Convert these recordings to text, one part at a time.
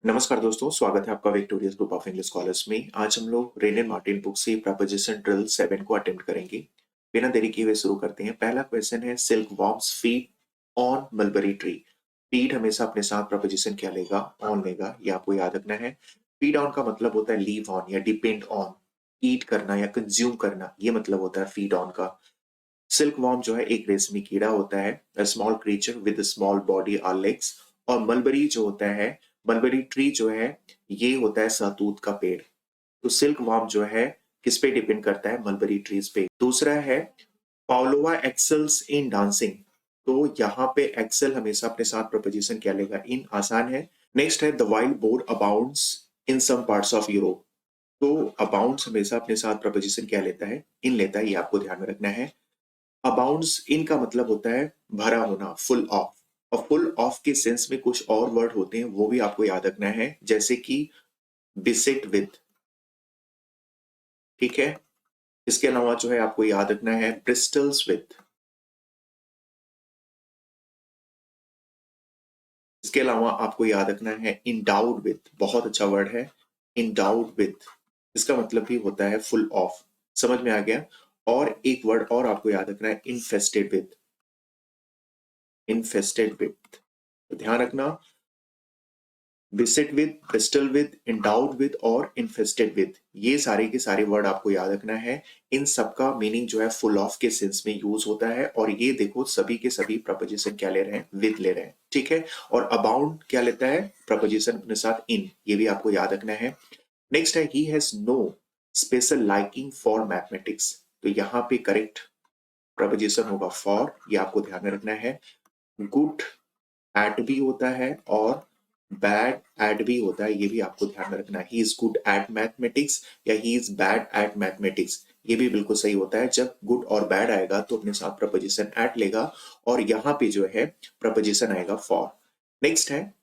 नमस्कार दोस्तों, स्वागत है आपका victorious group of English scholars में। आज हम लोग रेन मार्टिन बुक से प्रपोजिशन ड्रिल 7 को अटेम्प्ट करेंगे। बिना देरी किए हुए शुरू करते हैं। पहला क्वेश्चन है, silk worms feed on mulberry tree. Feed हमेशा अपने साथ प्रपोजिशन क्या लेगा? ऑन लेगा, ये आपको याद रखना है। फीड ऑन का मतलब होता है लीव ऑन या डिपेंड ऑन, ईट करना या कंज्यूम करना, ये मतलब होता है फीड ऑन का। सिल्क वॉर्म जो है एक रेशमी कीड़ा होता है, a small creature with small body और लेग्स। और मलबरी जो होता है, मलबरी ट्री जो है, ये होता है सहतूत का पेड़। तो सिल्क वॉर्म जो है किस पे डिपेंड करता है? मलबरी ट्रीज पे। दूसरा है, पावलोवा एक्सेल्स इन डांसिंग। तो यहाँ पे एक्सेल हमेशा अपने साथ प्रपोजिशन क्या लेगा? इन। आसान है। नेक्स्ट है, the wild boar abounds in some parts of Europe. तो अबाउंड्स हमेशा अपने साथ प्रपोजिशन क्या लेता है? इन लेता है, ये आपको ध्यान में रखना है। अबाउंड्स इन का मतलब होता है भरा होना, फुल ऑफ। और फुल ऑफ के सेंस में कुछ और वर्ड होते हैं, वो भी आपको याद रखना है, जैसे कि बिसेट विद। ठीक है। इसके अलावा जो है आपको याद रखना है ब्रिस्टल्स विद। इसके अलावा आपको याद रखना है इंडाउड विद। बहुत अच्छा वर्ड है, इंडाउड विद। इसका मतलब भी होता है फुल ऑफ। समझ में आ गया? और एक वर्ड और आपको याद रखना है, इन्फेस्टेड विद। इन्फेस्टेड विद, तो ध्यान रखना। Beset with, bristle with, endowed with और इन्फेस्टेड विद, ये सारे के सारे वर्ड आपको याद रखना है। इन सबका मीनिंग जो है फुल ऑफ के सेंस में यूज होता है। और ये देखो सभी के सभी प्रपोजिशन क्या ले रहे हैं? विद ले रहे हैं। ठीक है। और अबाउंड क्या लेता है? प्रपोजिशन अपने साथ इन, ये भी आपको याद रखना है। नेक्स्ट है, he has no special liking for mathematics. तो यहाँ पे करेक्ट प्रपोजिशन होगा फॉर, ये आपको ध्यान में रखना है। गुड एट भी होता है और बैड एट भी होता है, ये भी आपको ध्यान में रखना है। He is good at mathematics या he is bad at mathematics, ये भी बिल्कुल सही होता है। जब गुड और बैड आएगा तो अपने साथ प्रपोजिशन एट लेगा, और यहाँ पे जो है प्रपोजिशन आएगा फॉर। नेक्स्ट है,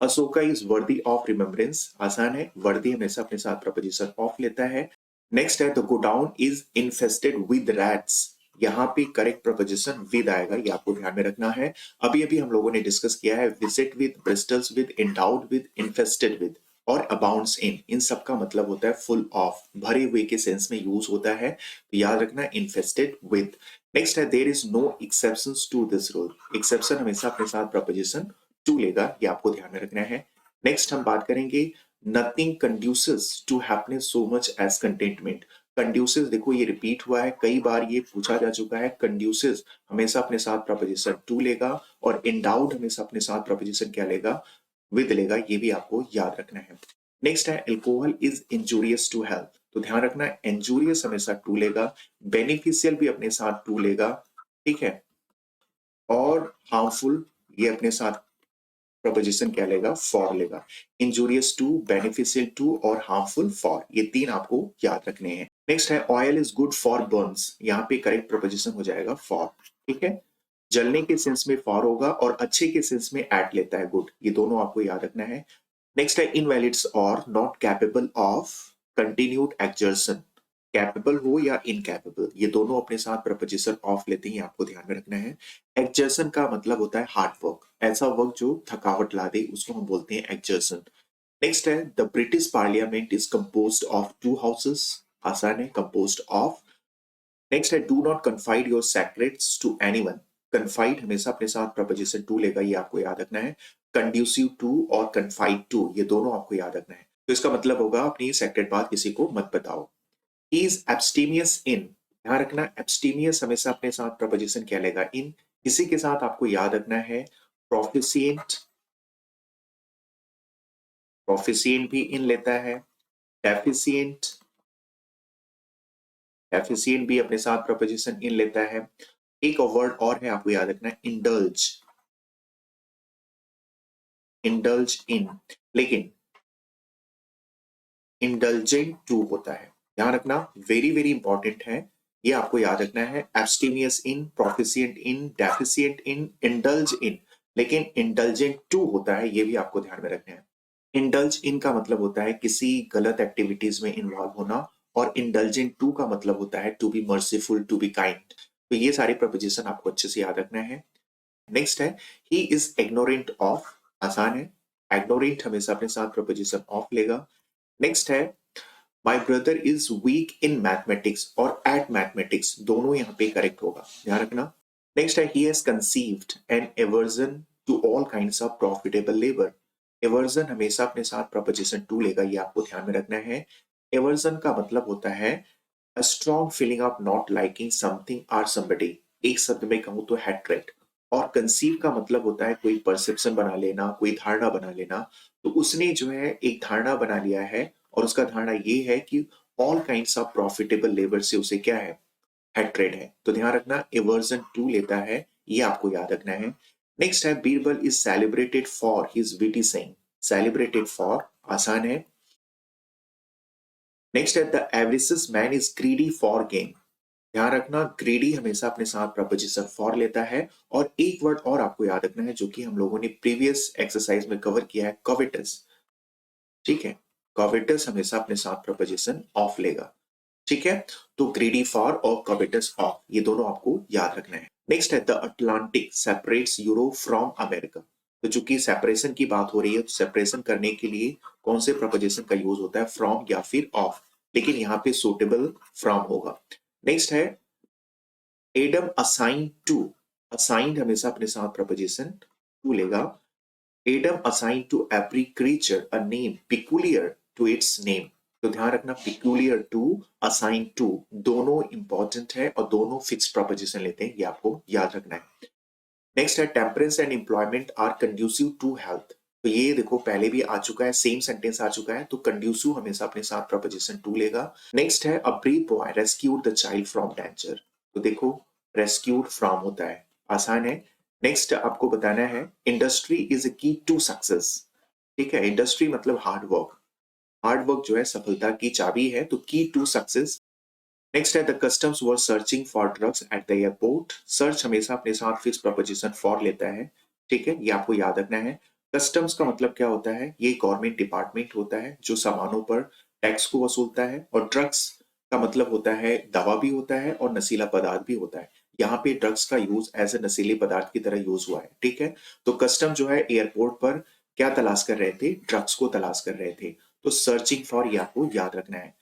Ashoka is worthy of remembrance. आसान है, वर्दी हमेशा अपने साथ प्रपोजिशन ऑफ लेता है। नेक्स्ट है, the godown is infested with rats. यहाँ पे करेक्ट प्रपोजिशन विद आएगा, ये आपको ध्यान में रखना है। अभी अभी हम लोगों ने डिस्कस किया है visit with, bristles with, endowed with, infested with और अबाउंड्स इन। इन सब का मतलब होता है फुल ऑफ, भरे हुए के सेंस में यूज होता है। तो याद रखना, इन्फेस्टेड विद। नेक्स्ट है, there is no exceptions to this rule. Exception हमेशा अपने साथ प्रपोजिशन टू लेगा, ये आपको ध्यान में रखना है। नेक्स्ट हम बात करेंगे, nothing conduces to happiness so much as contentment. Conduces, देखो ये रिपीट हुआ है कई बार, ये पूछा जा चुका है। कंड्यूसेस हमेशा अपने साथ प्रपोजिशन टू लेगा, और एंडाउड हमेशा अपने साथ प्रपोजिशन क्या लेगा? विद लेगा, ये भी आपको याद रखना है। नेक्स्ट है, alcohol is injurious to health. तो ध्यान रखना, इंजूरियस हमेशा टू लेगा, बेनिफिशियल भी अपने साथ टू लेगा। ठीक है। और हार्मफुल, ये अपने साथ प्रपोजिशन क्या लेगा? फॉर लेगा। इंजूरियस टू, बेनिफिशियल टू और हार्मफुल फॉर, ये तीन आपको याद रखने हैं। नेक्स्ट है, oil is good for Burns. यहाँ पे करेक्ट प्रपोजिशन हो जाएगा फॉर। ठीक है। जलने के सेंस में फॉर होगा, और अच्छे के सेंस में एट लेता है, गुड। ये दोनों आपको याद रखना है। नेक्स्ट है, इनवैलिड्स और not capable of continued exertion. Capable हो या इनकैपेबल, ये दोनों अपने साथ प्रपोजिशन ऑफ लेते हैं, आपको ध्यान में रखना है। एक्सर्शन का मतलब होता है हार्ड वर्क, ऐसा वर्क जो थकावट ला दे, उसको हम बोलते हैं एक्सर्शन। नेक्स्ट है, the British parliament is composed of two houses. आसान है, कंपोज्ड ऑफ। नेक्स्ट है, do not confide your secrets to anyone. Confide हमेशा अपने साथ प्रपोजिशन टू लेगा, ये आपको याद रखना है। कंड्यूसिव टू और कन्फाइड टू, ये दोनों आपको याद रखना है। तो इसका मतलब होगा अपनी सेक्रेट बात किसी को मत बताओ। He is abstemious in। ध्यान रखना, abstemious हमेशा अपने साथ प्रपोजिशन क्या लेगा? इन। इसी के साथ आपको याद रखना है प्रोफिशिएंट। प्रोफिशिएंट भी इन लेता है। डेफिशिएंट, डेफिशिएंट भी अपने साथ प्रपोजिशन इन लेता है। एक वर्ड और है आपको याद रखना है, इंडल्ज। इंडल्ज इन, लेकिन इंडल्जेंट टू होता है। ध्यान रखना, वेरी वेरी इंपॉर्टेंट है, ये आपको याद रखना है। Abstemious in, proficient in, deficient in, indulge in, लेकिन इंडल्जेंट टू होता है, ये भी आपको ध्यान में रखना है। इंडल्ज इन का मतलब होता है किसी गलत एक्टिविटीज में इन्वॉल्व होना, और इंडल्जेंट टू का मतलब होता है to be merciful, to be kind. तो ये सारे प्रपोजिशन आपको अच्छे से याद रखना है। नेक्स्ट है, ही इज इग्नोरेंट ऑफ। आसान है, ignorant हमेशा अपने साथ प्रपोजिशन ऑफ लेगा। नेक्स्ट है my brother is weak in mathematics और एट मैथमेटिक्स, दोनों यहाँ पे करेक्ट होगा, ध्यान रखना। नेक्स्ट है he has conceived an aversion to all kinds of profitable labour. Aversion हमेशा अपने साथ प्रपोजिशन टू लेगा, ये आपको ध्यान में रखना है। एवर्जन का मतलब होता है a strong feeling of not liking something or somebody, एक शब्द में कहूं तो hatred। और कंसीव का मतलब होता है कोई परसेप्शन बना लेना, कोई धारणा बना लेना। तो उसने जो है एक धारणा बना लिया है और उसका धारणा ये है कि all kinds of profitable labour से उसे क्या है, हैट्रेड है। तो ध्यान रखना एवर्जन टू लेता है, ये आपको याद रखना है। नेक्स्ट है Birbal is celebrated for his witty saying. Celebrated for आसान है। नेक्स्ट है the average man is greedy for gain. ध्यान रखना ग्रीडी हमेशा अपने साथ प्रपोजिशन फॉर लेता है। और एक वर्ड और आपको याद रखना है जो कि हम लोगों ने प्रीवियस एक्सरसाइज में कवर किया है, कॉविटस। ठीक है, कॉविटस हमेशा अपने साथ प्रपोजिशन ऑफ लेगा। ठीक है, तो ग्रीडी फॉर और कॉविटस ऑफ, ये दोनों आपको याद रखना है। नेक्स्ट है the Atlantic separates Europe from America. तो चूंकि सेपरेशन की बात हो रही है, तो सेपरेशन करने के लिए कौन से प्रपोजिशन का यूज होता है, फ्रॉम या फिर ऑफ, लेकिन यहाँ पे सुटेबल फ्रॉम होगा। नेक्स्ट है एडम असाइन टू। असाइंड हमेशा अपने साथ प्रपोजिशन टू लेगा। Adam assign to every creature a name peculiar to its name. तो ध्यान रखना पिकुलियर टू, असाइन टू, दोनों इंपॉर्टेंट है और दोनों फिक्स्ड प्रपोजिशन लेते हैं, ये आपको याद रखना है। नेक्स्ट है temperance and employment are conducive to health. तो ये देखो पहले भी आ चुका है, सेम सेंटेंस आ चुका है, तो कंड्यूसिव हमेशा अपने साथ प्रपोजिशन टू लेगा। नेक्स्ट है a brave boy rescued the child from danger. तो देखो रेस्क्यूड फ्रॉम होता है, आसान है। नेक्स्ट आपको बताना है इंडस्ट्री इज अ की टू सक्सेस। ठीक है, इंडस्ट्री मतलब हार्ड वर्क, हार्ड वर्क जो है सफलता की चाबी है, तो की टू सक्सेस। नेक्स्ट है the customs were searching for drugs at the airport. Search हमेशा अपने साथ फिक्स प्रपोजिशन फॉर लेता है। ठीक है, ये आपको याद रखना है। कस्टम्स का मतलब क्या होता है, ये गवर्नमेंट डिपार्टमेंट होता है जो सामानों पर टैक्स को वसूलता है। और ड्रग्स का मतलब होता है दवा भी होता है और नशीला पदार्थ भी होता है। यहाँ पे ड्रग्स का यूज एज ए नशीले पदार्थ की तरह यूज हुआ है। ठीक है, तो कस्टम जो है एयरपोर्ट पर क्या तलाश कर रहे थे, ड्रग्स को तलाश कर रहे थे। तो सर्चिंग फॉर ये आपको याद रखना है।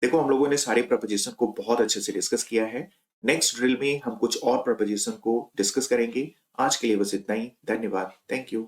देखो हम लोगों ने सारे प्रपोजिशन को बहुत अच्छे से डिस्कस किया है। नेक्स्ट ड्रिल में हम कुछ और प्रपोजिशन को डिस्कस करेंगे। आज के लिए बस इतना ही, धन्यवाद, थैंक यू।